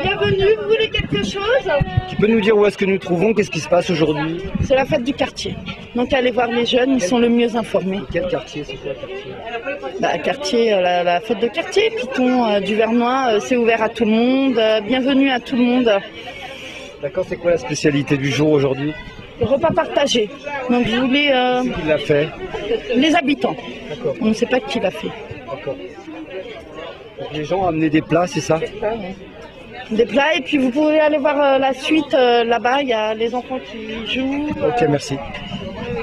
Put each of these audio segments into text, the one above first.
Bienvenue, vous voulez quelque chose? Tu peux nous dire où est-ce que nous trouvons? Qu'est-ce qui se passe aujourd'hui? C'est la fête du quartier. Donc allez voir les jeunes, ils sont le mieux informés. Quel quartier? C'est quoi le quartier? Quartier, la fête de quartier, Piton du Vernois, c'est ouvert à tout le monde. Bienvenue à tout le monde. D'accord, c'est quoi la spécialité du jour aujourd'hui? Le repas partagé. Donc vous voulez Qui l'a fait? les habitants. D'accord. On ne sait pas qui l'a fait. D'accord. Donc les gens ont amené des plats, c'est ça? Des plats et puis vous pouvez aller voir la suite là-bas, il y a les enfants qui jouent. Ok, merci.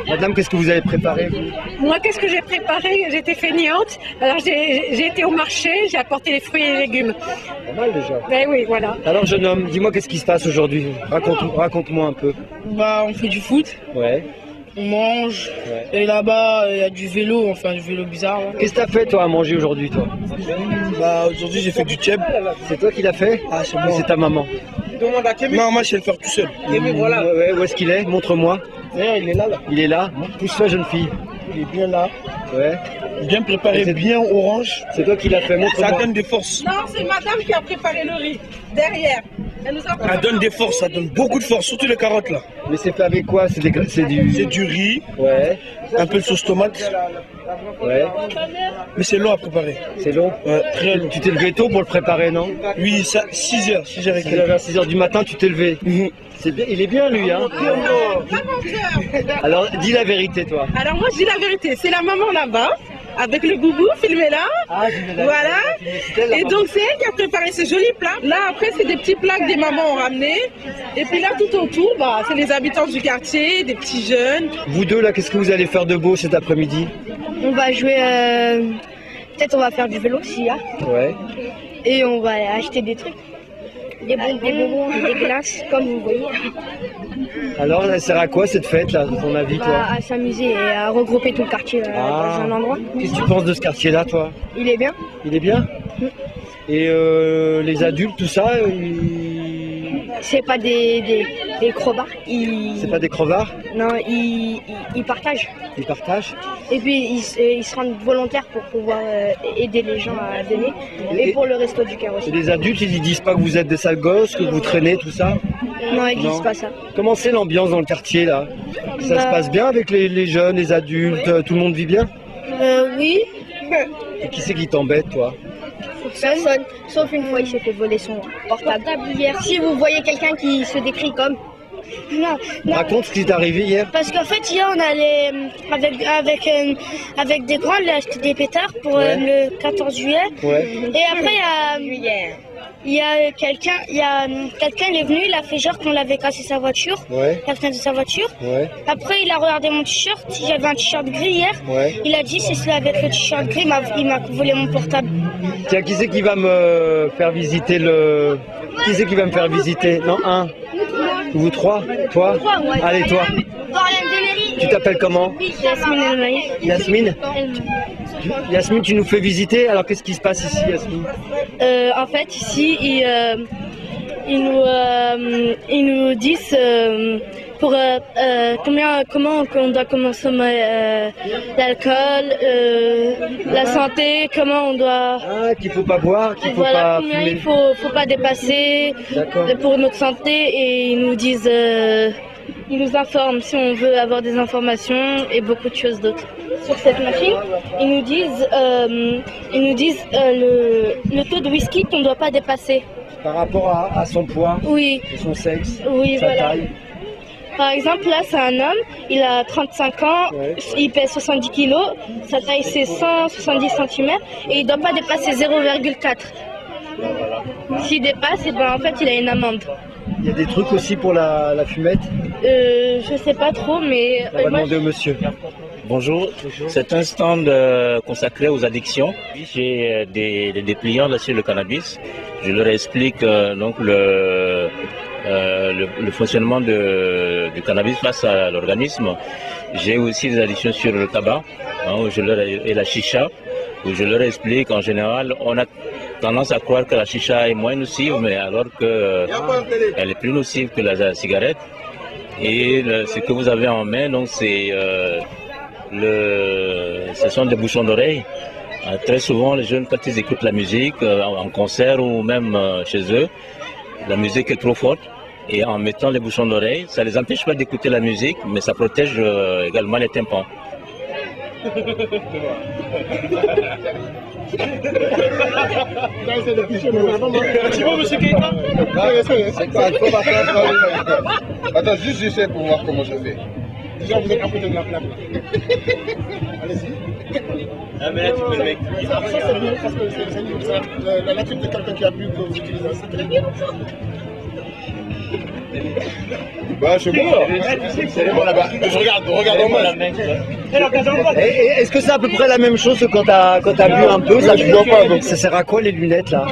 Madame, qu'est-ce que vous avez préparé vous? Moi, qu'est-ce que j'ai préparé? J'étais feignante. Alors, j'ai été au marché, j'ai apporté les fruits et les légumes. Pas mal déjà. Ben oui, voilà. Alors jeune homme, dis-moi qu'est-ce qui se passe aujourd'hui? Raconte-moi un peu. On fait du foot, Ouais. on mange, Ouais. et là-bas il y a du vélo, enfin du vélo bizarre. Là. Qu'est-ce que t'as fait toi à manger aujourd'hui toi? Aujourd'hui j'ai fait du tchèb. C'est toi qui l'as fait? Ah, c'est Ou bon. c'est ta maman? Non, moi je sais le faire tout seul. Ouais, où est-ce qu'il est? Montre-moi. D'ailleurs il est là. Il est là. Pousse-toi jeune fille. Il est bien là, Ouais. bien préparé, C'est- bien orange. C'est toi qui l'as fait, Ça montre-moi. donne des forces. Non, c'est madame qui a préparé le riz. Derrière. Elle nous a Ça donne des forces, ça donne beaucoup de force, surtout les carottes là. Mais c'est fait avec quoi? C'est C'est du... du riz, Ouais. un peu de sauce tomate, Ouais. mais c'est long à préparer. C'est long. Ouais, très long. Tu t'es levé tôt pour le préparer, non? Oui, ça, 6h et quelques. À 6h du matin, tu t'es levé. C'est bien, il est bien lui, hein? Alors, dis la vérité, toi. Alors, moi, je dis la vérité. C'est la maman là-bas, avec le boubou, filmé là. Voilà. Et donc, c'est elle qui a préparé ces jolis plats. Là, après, c'est des petits plats que des mamans ont ramenés. Et puis là, tout autour, c'est les habitants du quartier, des petits jeunes. Vous deux, là, qu'est-ce que vous allez faire de beau cet après-midi? On va jouer, peut-être on va faire du vélo s'il y a, Ouais. et on va acheter des trucs, des bonbons, des glaces, comme vous voyez, Alors, elle sert à quoi cette fête, là, à ton avis, toi? à s'amuser et à regrouper tout le quartier dans un endroit. Qu'est-ce que tu penses de ce quartier-là, toi? Il est bien. Il est bien? Et les adultes, tout ça, C'est pas des crobards. c'est pas des crevards? Non, ils partagent. Ils partagent? Et puis ils se rendent volontaires pour pouvoir aider les gens à donner. Et pour le resto du cœur Et aussi. les adultes, ils disent pas que vous êtes des sales gosses, que vous traînez, tout ça? Non, ils Non. disent pas ça. Comment c'est l'ambiance dans le quartier, là? Ça Bah- se passe bien avec les jeunes, les adultes, tout le monde vit bien? Oui, Et qui c'est qui t'embête, toi? personne. Sauf une fois, il s'est fait voler son portable hier. Si vous voyez quelqu'un qui se décrit comme... Non, Raconte ce qui t'est arrivé hier. parce qu'en fait, hier, on allait avec des grands, on a acheté des pétards pour Ouais. le 14 juillet. Ouais. Et après, il y a quelqu'un, il est venu, il a fait genre qu'on l'avait cassé sa voiture, Ouais. la fenêtre de sa voiture. Ouais. Après, il a regardé mon t-shirt, j'avais un t-shirt gris hier. Ouais. Il a dit, c'est celui avec le t-shirt gris, il m'a volé mon portable. Tiens, qui c'est qui va me faire visiter le... Qui c'est qui va me faire visiter? Non, un. Vous trois? Toi? Ouais. Allez, toi. Tu t'appelles comment? Yasmine El Maïs. Yasmine? Yasmine, tu nous fais visiter? Alors, qu'est-ce qui se passe ici, Yasmine? En fait, ici, ils nous disent comment on doit consommer l'alcool, la santé, comment on doit... Ah, qu'il faut pas boire, qu'il faut Voilà, pas combien fumer. il faut pas dépasser D'accord. pour notre santé, et ils nous disent... ils nous informent si on veut avoir des informations et beaucoup de choses d'autres. Sur cette machine, ils nous disent le taux de whisky qu'on ne doit pas dépasser. Par rapport à son poids Oui, et son sexe, oui, sa voilà. taille. Par exemple, là, c'est un homme, il a 35 ans, Ouais. il pèse 70 kilos, sa taille c'est 170 cm et il ne doit pas dépasser 0,4. S'il dépasse, en fait, il a une amende. Il y a des trucs aussi pour la fumette. Je sais pas trop, mais On va moi, demander au monsieur. Bonjour, c'est un stand consacré aux addictions. J'ai des clients là sur le cannabis. Je leur explique donc le fonctionnement du cannabis face à l'organisme. J'ai aussi des addictions sur le tabac et la chicha, où je leur explique en général, on a tendance à croire que la chicha est moins nocive, mais alors qu'elle est plus nocive que la cigarette. Et ce que vous avez en main, donc c'est ce sont des bouchons d'oreilles. Très souvent, les jeunes, quand ils écoutent la musique en concert ou même chez eux, la musique est trop forte. Et en mettant les bouchons d'oreilles, ça les empêche pas d'écouter la musique, mais ça protège également les tympans. C'est bon, monsieur Keïta? Attends, juste j'essaie pour voir comment je fais. Déjà, vous êtes à côté de la plaque. Allez-y. Ah, mais là, tu peux le mec. Ça, c'est bien parce que c'est la nature de quelqu'un qui a bu que vous utilisez. C'est très bien. Bah, c'est bon. C'est bon là-bas. Je regarde en bas. Est-ce que c'est à peu près la même chose que quand t'as bu un peu? Ça, je vois pas. Donc ça sert à quoi les lunettes là?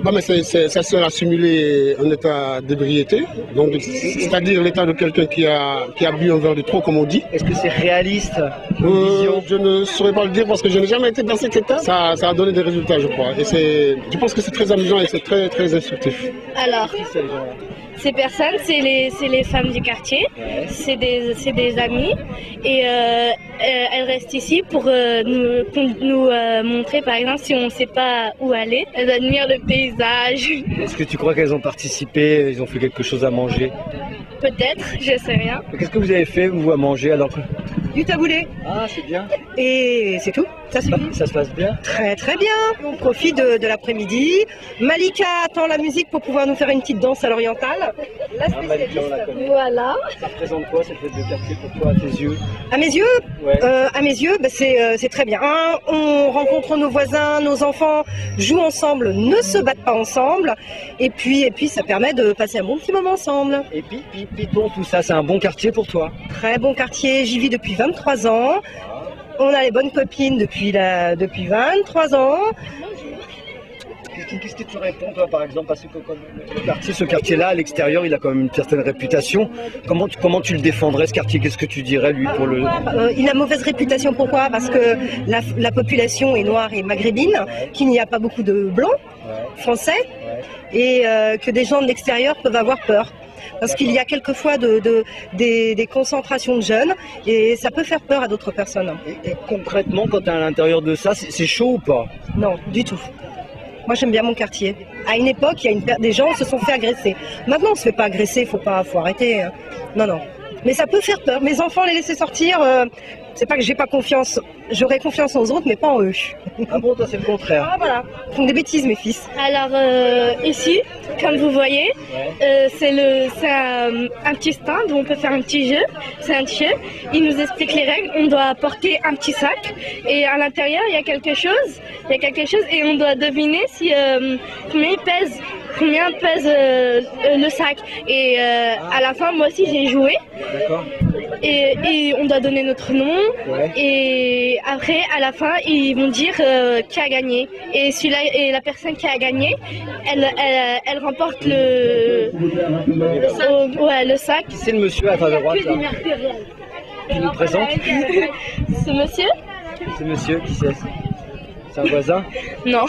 Non, mais ça sert à simuler un état d'ébriété, donc c'est-à-dire l'état de quelqu'un qui a bu un verre de trop, comme on dit. Est-ce que c'est réaliste comme vision? Je ne saurais pas le dire parce que je n'ai jamais été dans cet état. Ça a donné des résultats, je crois. Et je pense que c'est très amusant et c'est très, très instructif. Alors, ces personnes, c'est les femmes du quartier, c'est des amies et elles restent ici pour nous montrer, par exemple, si on ne sait pas où aller, elles admirent le paysage. Est-ce que tu crois qu'elles ont participé, ils ont fait quelque chose à manger? Peut-être, je sais rien. Qu'est-ce que vous avez fait, vous, à manger alors que... Du taboulé. Ah, c'est bien. Et c'est tout. Ça suffit. Ça se passe bien? Très très bien. On profite de l'après-midi. Malika attend la musique pour pouvoir nous faire une petite danse à l'orientale. La spécialiste. Voilà. Ça représente quoi cette fête de quartier pour toi, à tes yeux? À mes yeux, Ouais. bah, c'est très bien. On rencontre nos voisins, nos enfants jouent ensemble, ne se battent pas ensemble. Et puis ça permet de passer un bon petit moment ensemble. Et puis, Piton, tout ça, c'est un bon quartier pour toi? Très bon quartier, j'y vis depuis 23 ans. On a les bonnes copines depuis 23 ans. Qu'est-ce que tu réponds, toi, par exemple, parce que ce quartier-là, à l'extérieur, il a quand même une certaine réputation. Comment tu le défendrais, ce quartier? Qu'est-ce que tu dirais, lui, pour le... Il a mauvaise réputation, pourquoi? Parce que la population est noire et maghrébine, qu'il n'y a pas beaucoup de blancs français, et que des gens de l'extérieur peuvent avoir peur. Parce qu'il y a quelquefois des concentrations de jeunes et ça peut faire peur à d'autres personnes. Et concrètement, quand tu es à l'intérieur de ça, c'est chaud ou pas? Non, du tout. Moi, j'aime bien mon quartier. À une époque, des gens se sont fait agresser. Maintenant, on ne se fait pas agresser, faut arrêter. Hein. Non. Mais ça peut faire peur. Mes enfants, les laisser sortir, c'est pas que j'ai pas confiance. J'aurais confiance aux autres, mais pas en eux. Ah bon, toi, c'est le contraire. Ah voilà, ils font des bêtises, mes fils. Alors ici, comme vous voyez, c'est un petit stand où on peut faire un petit jeu. C'est un jeu. Il nous explique les règles. On doit porter un petit sac et à l'intérieur il y a quelque chose. Et on doit deviner si combien pèse le sac. Et à la fin, moi aussi j'ai joué. D'accord. Et on doit donner notre nom. Ouais. Et après, à la fin, ils vont dire qui a gagné. Et la personne qui a gagné, elle remporte le sac. Qui c'est le monsieur à ta droite, là? Tu nous présentes? Ce monsieur? Ce monsieur, qui c'est? C'est un voisin? Non.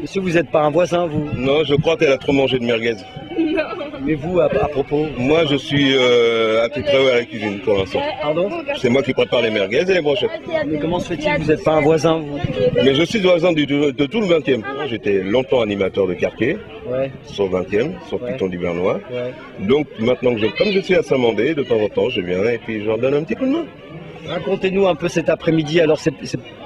Monsieur, vous n'êtes pas un voisin, vous? Non, je crois qu'elle a trop mangé de merguez. Mais vous, à propos? Moi, je suis attitré à la cuisine pour l'instant. Pardon? C'est moi qui prépare les merguez et les brochettes. Mais comment se fait-il? Vous n'êtes pas un voisin, vous? Mais je suis voisin de tout le 20e. J'étais longtemps animateur de quartier, Ouais. sur 20e, sur Ouais. Piton d'Hivernois. Ouais. Donc maintenant comme je suis à Saint-Mandé, de temps en temps, je viens et puis je leur donne un petit coup de main. Racontez-nous un peu cet après-midi, alors c'est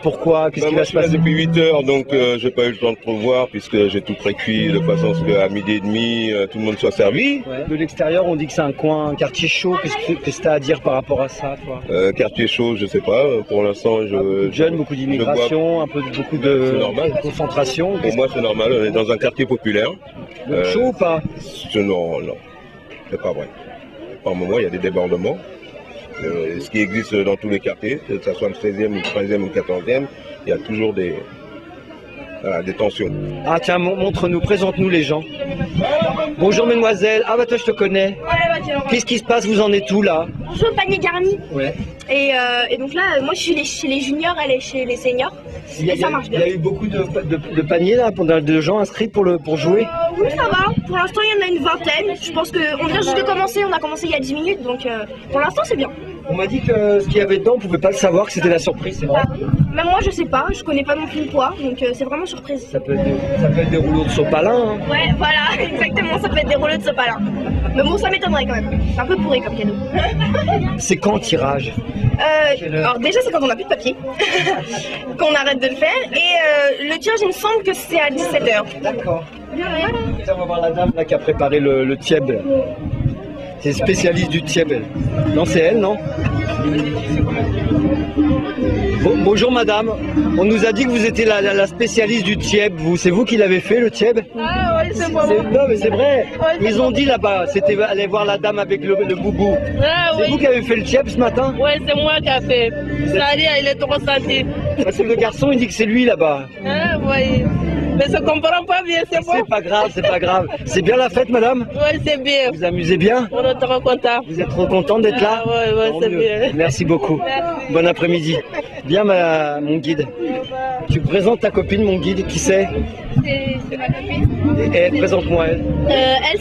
pourquoi? Qu'est-ce qui Moi, va je se suis là passer? depuis 8 heures, donc j'ai pas eu le temps de trop voir puisque j'ai tout précuit de façon à ce qu'à midi et demi, tout le monde soit servi. Ouais. De l'extérieur, on dit que c'est un quartier chaud. Qu'est-ce que tu as à dire par rapport à ça, toi? Quartier chaud, je sais pas. Pour l'instant, Beaucoup de jeunes, beaucoup d'immigration, beaucoup de C'est normal. concentration. Pour moi, c'est normal. On est dans un quartier populaire. Donc chaud ou pas? Non, c'est pas vrai. Par moment, il y a des débordements. Ce qui existe dans tous les quartiers, que ce soit le 16e, le 13e ou le 14e, il y a toujours des tensions. Ah tiens, montre-nous, présente-nous les gens. Bonjour mesdemoiselles. Ah bah toi je te connais. Qu'est-ce qui se passe? Vous en êtes où là? On joue au panier garni. Ouais. Et donc là, moi je suis chez les juniors, elle est chez les seniors. Et ça marche Il bien. y a eu beaucoup de paniers là, de gens inscrits pour jouer. Oui, ça va. Pour l'instant, il y en a une vingtaine. Je pense qu'on vient juste de commencer. On a commencé il y a 10 minutes. Donc pour l'instant, c'est bien. On m'a dit que ce qu'il y avait dedans, on pouvait pas le savoir, que c'était la surprise, c'est vrai. Même moi, je sais pas. Je connais pas non plus le poids. Donc c'est vraiment surprise. Ça peut être des rouleaux de sopalin. Hein. Ouais, voilà. Exactement. Ça peut être des rouleaux de sopalin. Mais bon, ça m'étonnerait quand même. C'est un peu pourri comme cadeau. C'est quand le tirage? Alors déjà, c'est quand on n'a plus de papier. Qu'on arrête de le faire. Et le tirage, il me semble que c'est à 17h. D'accord. On va voir la dame là qui a préparé le tieb. C'est spécialiste du tieb. Non, c'est elle, non? Bonjour madame, on nous a dit que vous étiez la spécialiste du tieb. C'est vous qui l'avez fait le tieb? Ah oui, c'est moi. Non mais c'est vrai, Ouais, ils ont dit là-bas, c'était aller voir la dame avec le boubou. Ah C'est oui. vous qui avez fait le tieb ce matin? Oui, c'est moi qui ai fait. C'est-à-dire, il est trop senti. Parce que le garçon il dit que c'est lui là-bas. Ah oui. Mais ça ne comprend pas bien, c'est bon. C'est pas grave, c'est pas grave. C'est bien la fête madame? Oui, c'est bien. Vous amusez bien? On est trop content. Vous êtes trop contente d'être là? Ah, ouais, Tant c'est mieux. bien. Merci beaucoup. Merci. Bon après-midi. Bien mon guide. Tu présentes ta copine, mon guide, qui c'est? C'est ma copine. Et présente-moi elle. Elle,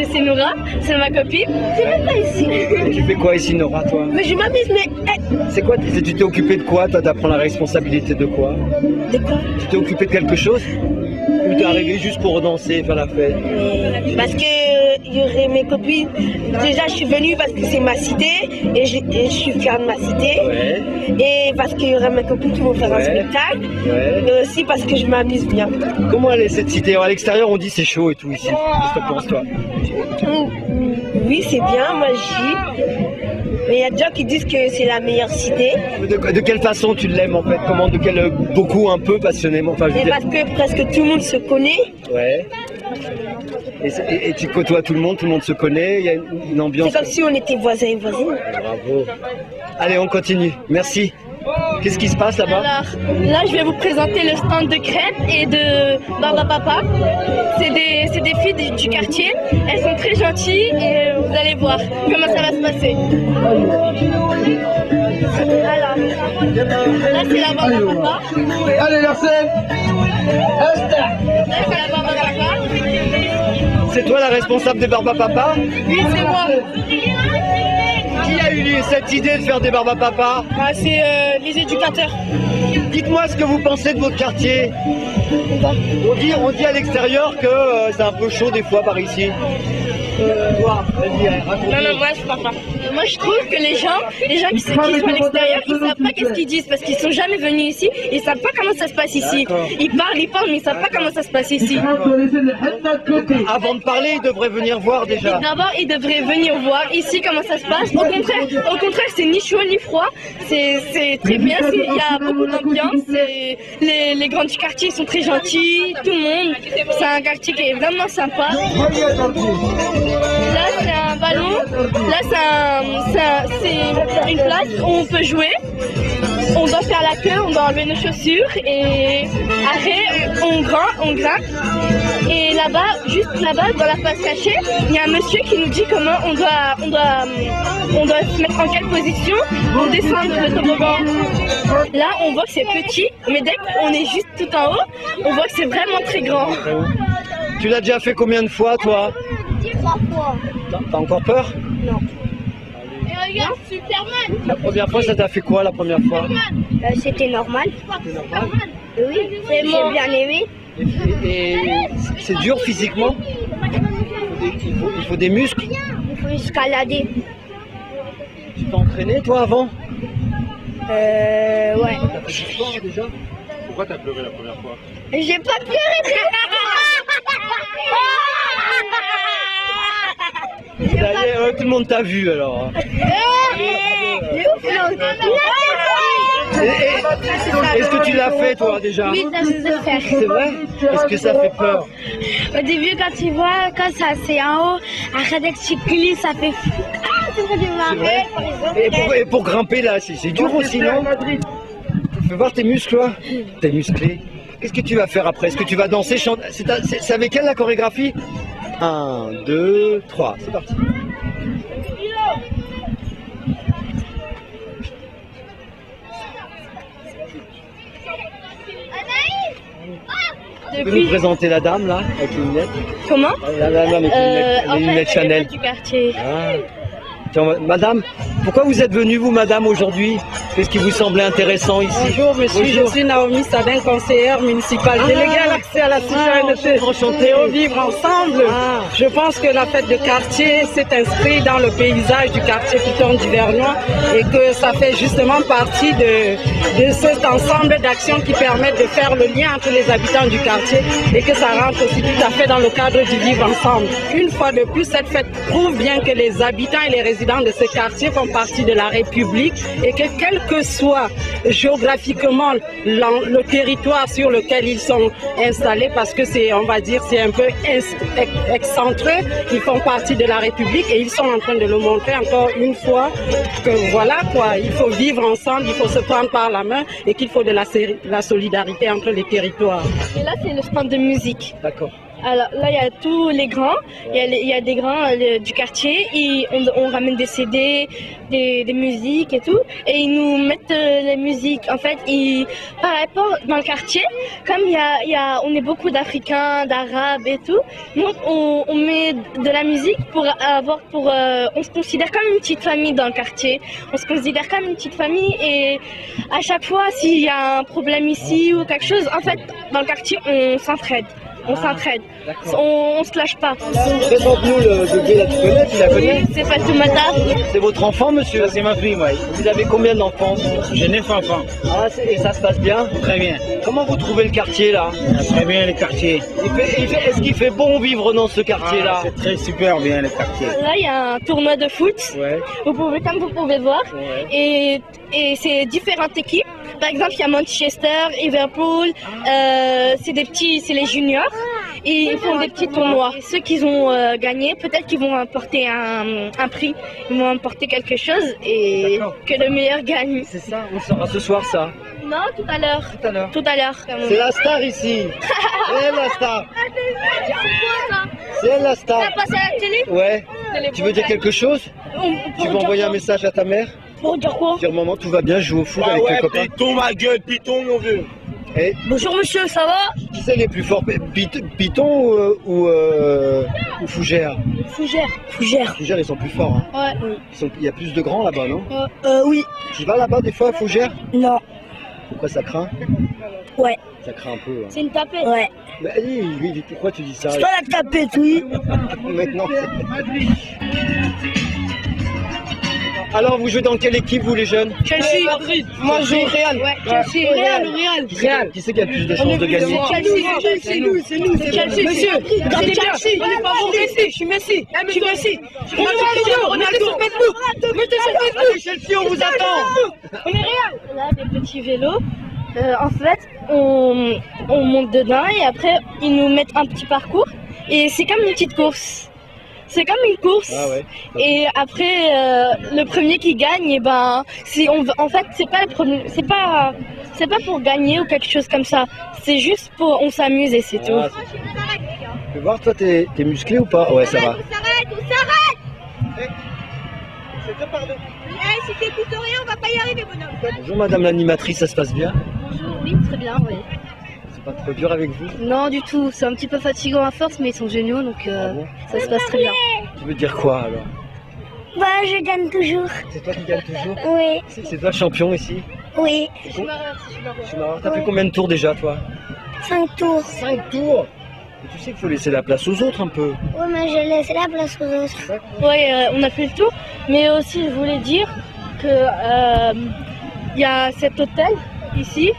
c'est Nora. C'est ma copine. C'est même pas ici. Tu fais quoi ici Nora toi? Mais je m'amuse, mais... C'est quoi? Tu t'es occupé de quoi? Toi d'apprendre la responsabilité de quoi? De quoi? Tu t'es occupé de quelque chose? Ou t'es arrivé juste pour danser, faire la fête? Parce que il y aurait mes copines. Déjà, je suis venue parce que c'est ma cité et je suis fière de ma cité. Ouais. Et parce qu'il y aurait mes copines qui vont faire un Ouais. spectacle. Ouais. Et aussi parce que je m'amuse bien. Comment elle est cette cité? À l'extérieur on dit c'est chaud et tout ici. Qu'est-ce que t'en penses toi? Oui, c'est bien, moi j'y. Mais il y a des gens qui disent que c'est la meilleure cité. De quelle façon tu l'aimes en fait? Comment? Beaucoup, un peu, passionnément? Enfin, je veux Et dire- parce que presque tout le monde se connaît. Ouais. Et tu côtoies tout le monde se connaît, il y a une ambiance. C'est comme si on était voisins et voisines. Bravo. Allez, on continue. Merci. Qu'est-ce qui se passe là-bas? Alors, là, je vais vous présenter le stand de crêpes et de Barba Papa. C'est des filles du quartier. Elles sont très gentilles et vous allez voir comment ça va se passer. Alors, là, c'est la Barba Papa. Allez, Larsen! Là, c'est la Barba Papa. C'est toi la responsable des Barba Papa? Oui, c'est moi. Qui a eu cette idée de faire des Barba Papa? C'est les éducateurs. Dites-moi ce que vous pensez de votre quartier. On dit à l'extérieur que c'est un peu chaud des fois par ici. Vas-y, raconte. Non, moi je parle pas. Moi je trouve que les gens qui sont à l'extérieur, ils savent pas qu'est-ce qu'ils disent parce qu'ils sont jamais venus ici, ils savent pas comment ça se passe ici. Ils parlent, mais ils savent pas comment ça se passe ici. Avant de parler, ils devraient venir voir déjà. D'abord, ils devraient venir voir ici comment ça se passe. Au contraire, c'est ni chaud ni froid. C'est très bien. Il y a beaucoup d'ambiance. Les grands du quartier sont très gentils. Tout le monde. C'est un quartier qui est vraiment sympa. Là, c'est un ballon. Là, c'est une place où on peut jouer. On doit faire la queue, on doit enlever nos chaussures et après, on grimpe. Et là-bas, juste là-bas, dans la place cachée, il y a un monsieur qui nous dit comment on doit se mettre en quelle position pour descendre le toboggan. Là, on voit que c'est petit, mais dès qu'on est juste tout en haut, on voit que c'est vraiment très grand. Tu l'as déjà fait combien de fois, toi? 3 fois. T'as encore peur? Non. Et regarde, Superman. La première fois, ça t'a fait quoi la première fois? C'était normal. C'est normal. Oui, j'ai bien aimé. Et c'est dur physiquement? Il faut des muscles? Il faut escalader. Tu t'es entraîné toi avant? Ouais. T'as fait du sport déjà? Pourquoi t'as pleuré la première fois? J'ai pas pleuré. Ça y est, tout le monde t'a vu alors. Est-ce que tu l'as fait toi déjà? Oui, ça se fait faire. C'est vrai? Est-ce que ça fait peur? Au début, quand tu vois, quand ça c'est en haut, après dès que tu glisses, ça fait fou. Ah, c'est vrai, C'est vrai? Et pour grimper là, c'est dur aussi, non? Fais voir tes muscles là. T'es musclé. Qu'est-ce que tu vas faire après? Est-ce que tu vas danser, chanter? C'est avec elle la chorégraphie? 1, 2, 3, c'est parti. Vous pouvez nous présenter la dame là, avec les lunettes? Comment La dame avec En les lunettes fait, elle Chanel. est du quartier. Ah. Tiens, madame, pourquoi vous êtes venue, vous, madame, aujourd'hui? Qu'est-ce qui vous semblait intéressant ici? Bonjour monsieur, Bonjour. je suis Naomi Sadin, conseillère municipale, déléguée à l'accès à la citoyenneté. enchanté. Et au vivre ensemble, Ah. je pense que la fête de quartier s'est inscrite dans le paysage du quartier Piton du Vernois et que ça fait justement partie de cet ensemble d'actions qui permettent de faire le lien entre les habitants du quartier et que ça rentre aussi tout à fait dans le cadre du vivre ensemble. Une fois de plus, cette fête prouve bien que les habitants et les résidents de ce quartier font partie de la République et que quel que soit géographiquement le territoire sur lequel ils sont installés, parce que c'est, on va dire, c'est un peu excentré, ils font partie de la République et ils sont en train de le montrer encore une fois que voilà quoi, il faut vivre ensemble, il faut se prendre par la main et qu'il faut de la solidarité entre les territoires. Et là, c'est le stand de musique. D'accord. Alors là, il y a tous les grands, il y a des grands du quartier, on ramène des CD, des musiques et tout, et ils nous mettent les musiques. En fait, par rapport dans le quartier, comme on est beaucoup d'Africains, d'Arabes et tout, donc on met de la musique on se considère comme une petite famille dans le quartier. On se considère comme une petite famille et à chaque fois, s'il y a un problème ici ou quelque chose, en fait, dans le quartier, on s'entraide. On s'entraide, on se lâche pas. Présente-nous le bébé là, tu connais, tu la connais? Oui, c'est Fatoumata. C'est votre enfant, monsieur? C'est ma fille, moi. Vous avez combien d'enfants? J'ai 9 enfants. Ah, et ça se passe bien? Très bien. Comment vous trouvez le quartier là? Très bien, le quartier. Est-ce qu'il fait bon vivre dans ce quartier là? C'est très super bien, le quartier. Là, il y a un tournoi de foot. Ouais. Comme vous pouvez voir. Ouais. Et c'est différentes équipes. Par exemple, il y a Manchester, Liverpool. C'est les juniors. Et ils font des petits tournois. Ceux qui ont gagné, peut-être qu'ils vont emporter un prix. Ils vont emporter quelque chose et que le meilleur gagne. C'est ça, on saura ce soir ça. Non, tout à l'heure. Tout à l'heure. Tout à l'heure. C'est la star ici. C'est la star. C'est la star. Ça passe à la télé? Ouais. Tu veux dire quelque chose? Tu veux envoyer un message à ta mère? Pour dire quoi? Dire maman, tout va bien, je joue au foot avec tes copains. Piton, ma gueule, Piton, mon vieux. Et Bonjour monsieur, ça va? qui c'est les plus forts? Python ou Fougère? Fougère. Fougère, ils sont plus forts. Hein. Ouais. Il y a plus de grands là-bas, non? Oui. Tu vas là-bas des fois à Fougère? Non. Pourquoi ça craint? Ouais. Ça craint un peu. Hein. C'est une tapette. Ouais. Bah, oui, pourquoi tu dis ça? C'est pas la tapette, oui. Maintenant. Alors, vous jouez dans quelle équipe, vous les jeunes? Chelsea, Madrid, moi je joue au Real. Ouais, Chelsea. Real. Qui c'est qui a le plus de chances de gagner? C'est nous. Monsieur, regardez bien, je suis pas bon Messi, je suis Messi. Je suis Messi. Ronaldo, faites-nous. Mettez sur Facebook. Chelsea, on vous attend. On est Real. Là, des petits vélos. En fait, on monte dedans et après, ils nous mettent un petit parcours. Et c'est comme une petite course. C'est comme une course. Ah ouais. Et après, le premier qui gagne, et ben, en fait, c'est pas le premier, c'est pas pour gagner ou quelque chose comme ça. C'est juste on s'amuse et c'est tout. Tu peux voir, toi, t'es musclé ou pas? Ouais, ça va. On s'arrête. Si t'écoutes rien, on va pas y arriver, bonhomme. Bonjour, madame l'animatrice, ça se passe bien? Bonjour, oui, très bien, oui. C'est pas trop dur avec vous? Non, du tout. C'est un petit peu fatigant à force, mais ils sont géniaux, donc bon ça se passe très bien. Tu veux dire quoi alors? Bah, je gagne toujours. C'est toi qui gagne toujours? Oui. C'est toi le champion ici? Oui. Je suis marrant. T'as fait combien de tours déjà, toi? 5 tours. 5 tours? Et tu sais qu'il faut laisser la place aux autres un peu. Oui, mais je laisse la place aux autres. Oui, on a fait le tour, mais aussi je voulais dire que il y a cet hôtel ici.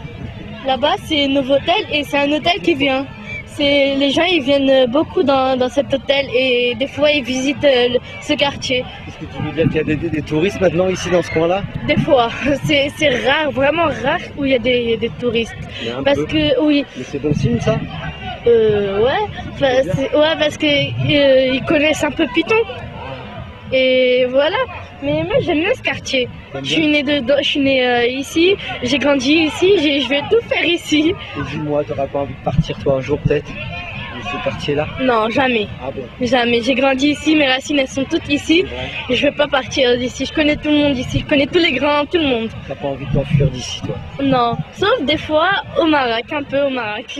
Là-bas, c'est Novotel et c'est un hôtel qui vient. Les gens ils viennent beaucoup dans cet hôtel et des fois ils visitent ce quartier. Est-ce que tu veux dire qu'il y a des touristes maintenant ici dans ce coin-là? Des fois, c'est rare, vraiment rare où il y a des touristes. Parce que oui. Mais c'est bon signe ça? Parce que ils connaissent un peu Python. Et voilà. Mais moi j'aime bien ce quartier. Je suis née ici, j'ai grandi ici, je vais tout faire ici. Et dis-moi, t'auras pas envie de partir toi un jour peut-être de ce quartier-là? Non, jamais. Ah bon? Jamais. J'ai grandi ici, mes racines elles sont toutes ici. Et je vais pas partir d'ici. Je connais tout le monde ici, je connais tous les grands, tout le monde. T'as pas envie de t'enfuir d'ici toi? Non, sauf des fois au Maroc, un peu au Maroc.